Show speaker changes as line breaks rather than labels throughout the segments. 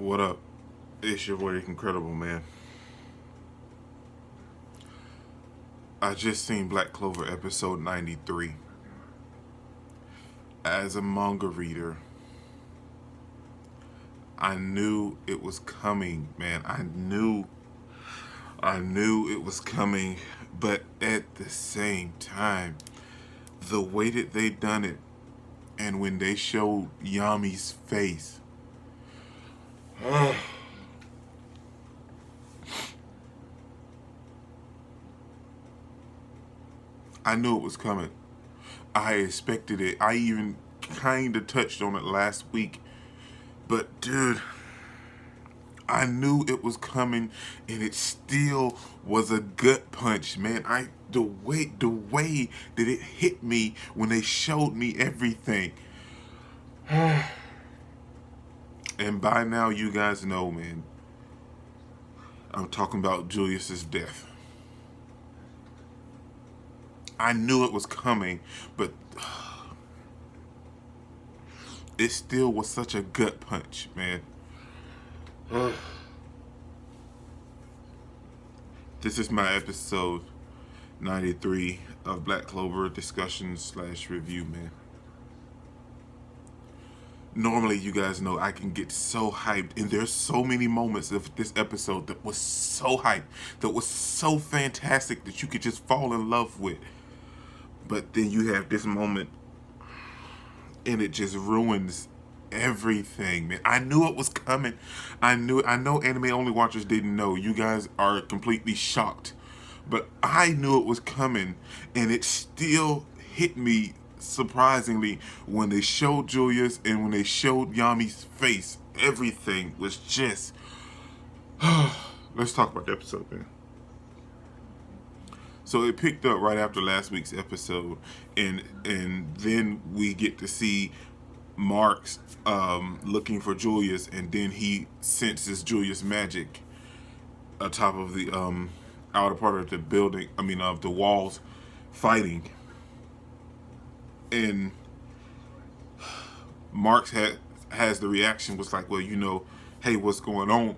What up? It's your boy, Incredible Man. I just seen Black Clover episode 93. As a manga reader, I knew it was coming, man. I knew it was coming, but at the same time, the way that they done it, and when they showed Yami's face, I knew it was coming. I expected it. I even kind of touched on it last week. But dude, I knew it was coming, and it still was a gut punch, man. The way that it hit me when they showed me everything. And by now you guys know, man, I'm talking about Julius's death. I knew it was coming, but it still was such a gut punch, man. This is my episode 93 of Black Clover discussion / review, man. Normally, you guys know I can get so hyped, and there's so many moments of this episode that was so hyped, that was so fantastic that you could just fall in love with. But then you have this moment, and it just ruins everything, man. I knew it was coming. I know anime only watchers didn't know. You guys are completely shocked. But I knew it was coming, and it still hit me surprisingly when they showed Julius and when they showed Yami's face. Everything was just let's talk about the episode, man. So it picked up right after last week's episode, and then we get to see Mark's looking for Julius, and then he senses Julius' magic atop of the outer part of the building. Of the walls, fighting, and Mark's has the reaction was like, well, hey, what's going on?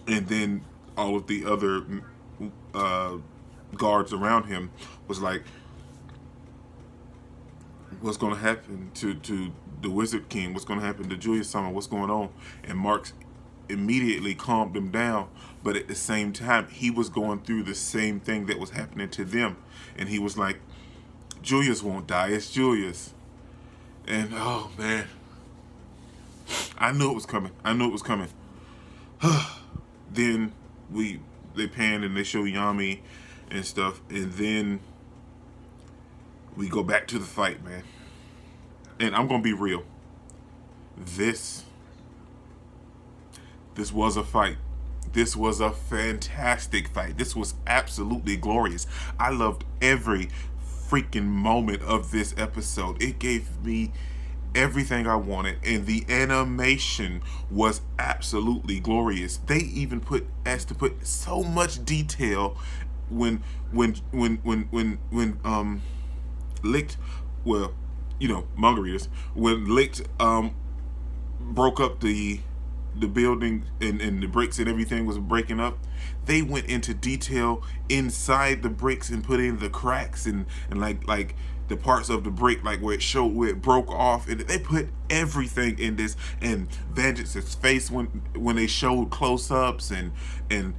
And then all of the other guards around him was like, what's going to happen to the Wizard King? What's going to happen to Julius-sama? What's going on? And Marx immediately calmed them down, but at the same time, he was going through the same thing that was happening to them. And he was like, Julius won't die, it's Julius. And oh man, I knew it was coming. Then they pan and they show Yami and stuff, and then we go back to the fight, man. And I'm gonna be real. This was a fight. This was a fantastic fight. This was absolutely glorious. I loved every freaking moment of this episode. It gave me everything I wanted, and the animation was absolutely glorious. They even put so much detail when Licht, well, manga readers, when Licht broke up the building and the bricks and everything was breaking up, they went into detail inside the bricks and put in the cracks and like the parts of the brick, like where it broke off, and they put everything in this. And Vengeance's face when they showed close-ups and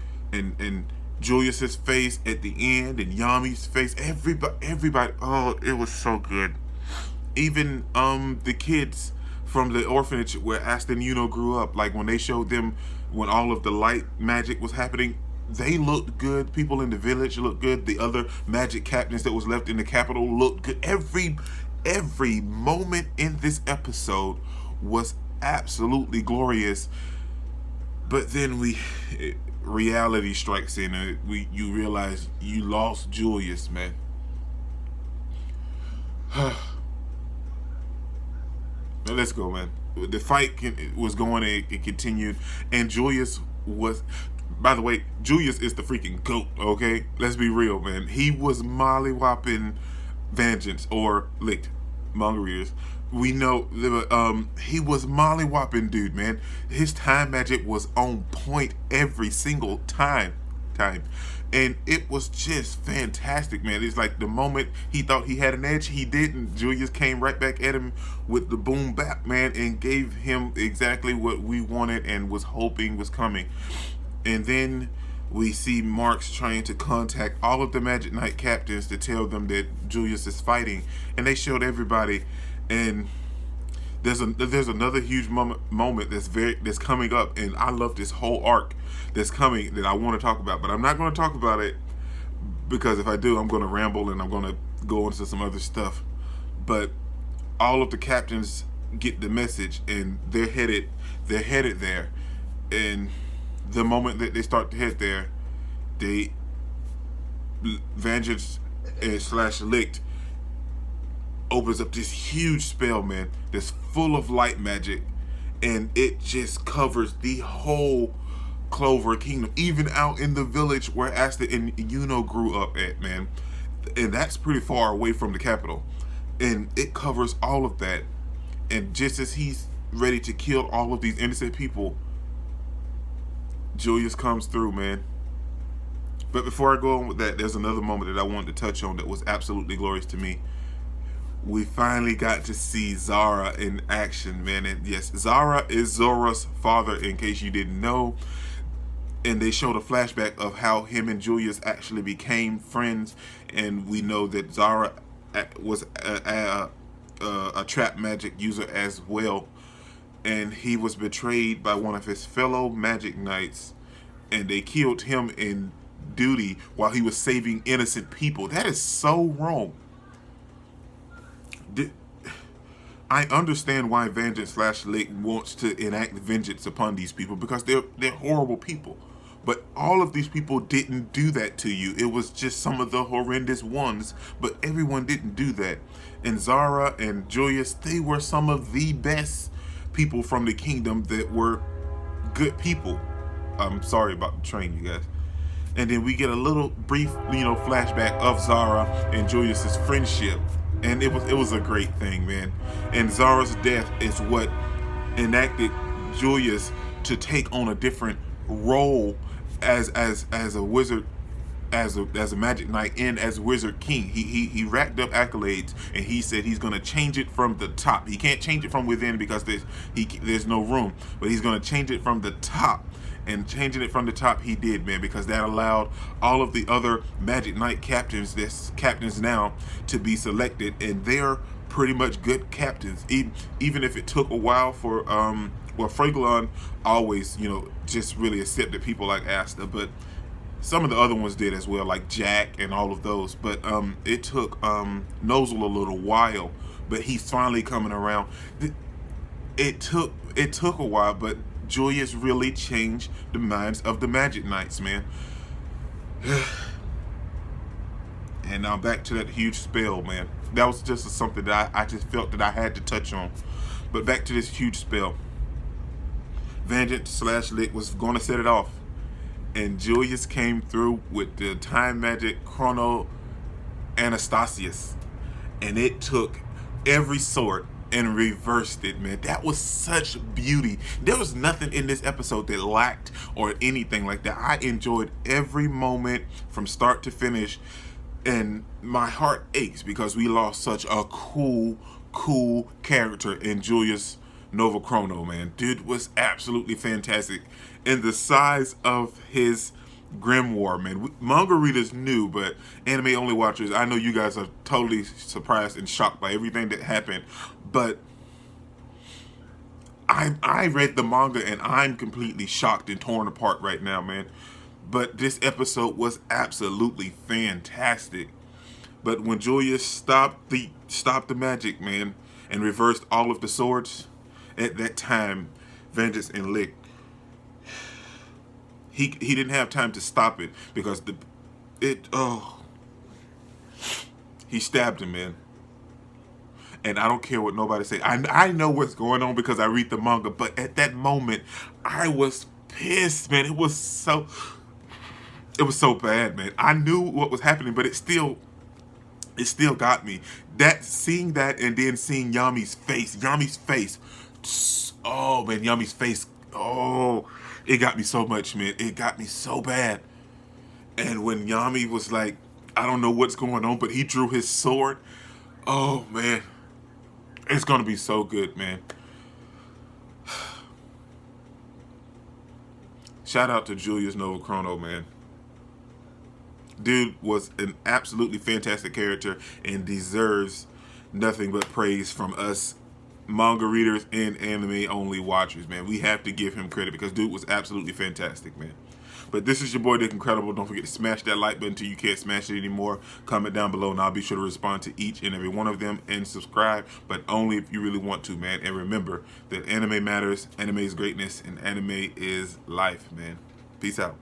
Julius's face at the end, and Yami's face, everybody, oh, it was so good. Even the kids from the orphanage where Asta and Yuno grew up, like when they showed them when all of the light magic was happening, they looked good. People in the village looked good. The other magic captains that was left in the capital looked good. Every moment in this episode was absolutely glorious. But then reality strikes in, and you realize you lost Julius, man. Let's go, man. The fight was going, it continued, and Julius was, by the way, Julius is the freaking GOAT, okay? Let's be real, man. He was mollywhopping Vengeance, or Licht, manga readers, we know he was molly-whopping dude, man. His time magic was on point every single time, and it was just fantastic, man. It's like the moment he thought he had an edge, he didn't. Julius came right back at him with the boom bap, man, and gave him exactly what we wanted and was hoping was coming. And then we see Marks trying to contact all of the Magic Knight captains to tell them that Julius is fighting, and they showed everybody. And there's another huge moment that's coming up, and I love this whole arc that's coming that I want to talk about, but I'm not going to talk about it because if I do, I'm going to ramble and I'm going to go into some other stuff. But all of the captains get the message, and they're headed there, and the moment that they start to head there, they Vengeance slash Licht opens up this huge spell, man, that's full of light magic, and it just covers the whole Clover Kingdom, even out in the village where Asta and Yuno grew up at, man. And that's pretty far away from the capital. And it covers all of that. And just as he's ready to kill all of these innocent people, Julius comes through, man. But before I go on with that, there's another moment that I wanted to touch on that was absolutely glorious to me. We finally got to see Zara in action, man. And yes, Zara is Zora's father, in case you didn't know. And they showed a flashback of how him and Julius actually became friends. And we know that Zara was a trap magic user as well. And he was betrayed by one of his fellow magic knights. And they killed him in duty while he was saving innocent people. That is so wrong. I understand why Vengeance slash Licht wants to enact vengeance upon these people because they're horrible people. But all of these people didn't do that to you. It was just some of the horrendous ones, but everyone didn't do that. And Zara and Julius, they were some of the best people from the kingdom that were good people. I'm sorry about the train, you guys. And then we get a little brief, flashback of Zara and Julius's friendship. And it was a great thing, man. And Zara's death is what enacted Julius to take on a different role as a wizard, as a magic knight, and as Wizard King. He racked up accolades, and he said he's going to change it from the top. He can't change it from within because there's no room, but he's going to change it from the top. And changing it from the top, he did, man, because that allowed all of the other Magic Knight captains now to be selected, and they're pretty much good captains. Even if it took a while for Fregelon always, just really accepted people like Asta, but some of the other ones did as well, like Jack and all of those. But it took Nozzle a little while, but he's finally coming around. It took a while, but Julius really changed the minds of the Magic Knights, man. And now back to that huge spell, man. That was just something that I just felt that I had to touch on. But back to this huge spell. Vengeance slash Licht was going to set it off. And Julius came through with the time magic Chrono Anastasius. And it took every sword and reversed it, man. That was such beauty. There was nothing in this episode that lacked or anything like that. I enjoyed every moment from start to finish, and my heart aches because we lost such a cool character in Julius Nova Chrono, man. Dude was absolutely fantastic. And the size of his grimoire, man. Manga readers knew, but anime only watchers, I know you guys are totally surprised and shocked by everything that happened. But I read the manga and I'm completely shocked and torn apart right now, man. But this episode was absolutely fantastic. But when Julius stopped the magic, man, and reversed all of the swords, at that time, Vengeance and Licht, he didn't have time to stop it because he stabbed him, man. And I don't care what nobody say. I know what's going on because I read the manga, but at that moment, I was pissed, man. It was so bad, man. I knew what was happening, but it still It still got me. That seeing that and then seeing Yami's face. Oh man, Yami's face. Oh, it got me so much, man. It got me so bad. And when Yami was like, I don't know what's going on, but he drew his sword. Oh man, it's gonna be so good, man. Shout out to Julius Nova Chrono, man. Dude was an absolutely fantastic character and deserves nothing but praise from us manga readers and anime only watchers, man. We have to give him credit because dude was absolutely fantastic, man. But this is your boy Dick Incredible. Don't forget to smash that like button until you can't smash it anymore. Comment down below and I'll be sure to respond to each and every one of them and subscribe, but only if you really want to, man. And remember that anime matters, anime is greatness, and anime is life, man. Peace out.